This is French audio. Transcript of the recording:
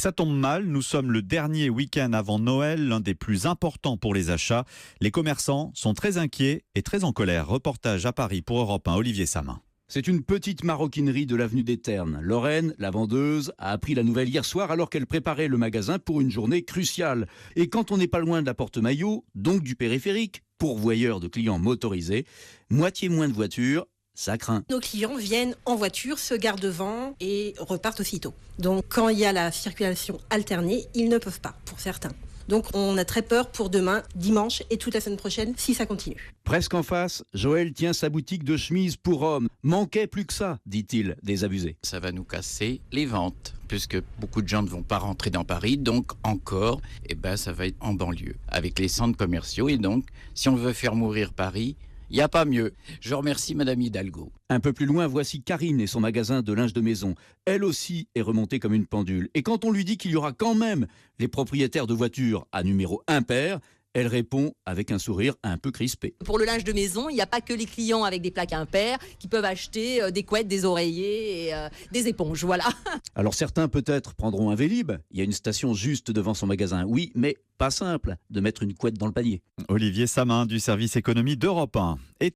ça tombe mal, nous sommes le dernier week-end avant Noël, l'un des plus importants pour les achats. Les commerçants sont très inquiets et très en colère. Reportage à Paris pour Europe 1, Olivier Samin. C'est une petite maroquinerie de l'avenue des Ternes. Lorraine, la vendeuse, a appris la nouvelle hier soir alors qu'elle préparait le magasin pour une journée cruciale. Et quand on n'est pas loin de la Porte-Maillot, donc du périphérique, pourvoyeur de clients motorisés, moitié moins de voitures, ça craint. Nos clients viennent en voiture, se garent devant et repartent aussitôt. Donc quand il y a la circulation alternée, ils ne peuvent pas, pour certains. Donc on a très peur pour demain, dimanche et toute la semaine prochaine si ça continue. Presque en face, Joël tient sa boutique de chemises pour hommes. Manquait plus que ça, dit-il, désabusé. Ça va nous casser les ventes, puisque beaucoup de gens ne vont pas rentrer dans Paris, donc encore, ça va être en banlieue, avec les centres commerciaux. Et donc, si on veut faire mourir Paris, il n'y a pas mieux. Je remercie Madame Hidalgo. Un peu plus loin, voici Karine et son magasin de linge de maison. Elle aussi est remontée comme une pendule. Et quand on lui dit qu'il y aura quand même les propriétaires de voitures à numéro impair, elle répond avec un sourire un peu crispé. Pour le linge de maison, il n'y a pas que les clients avec des plaques impairs qui peuvent acheter des couettes, des oreillers et des éponges, voilà. Alors certains peut-être prendront un Vélib. Il y a une station juste devant son magasin. Oui, mais pas simple de mettre une couette dans le panier. Olivier Samin du service économie d'Europe 1.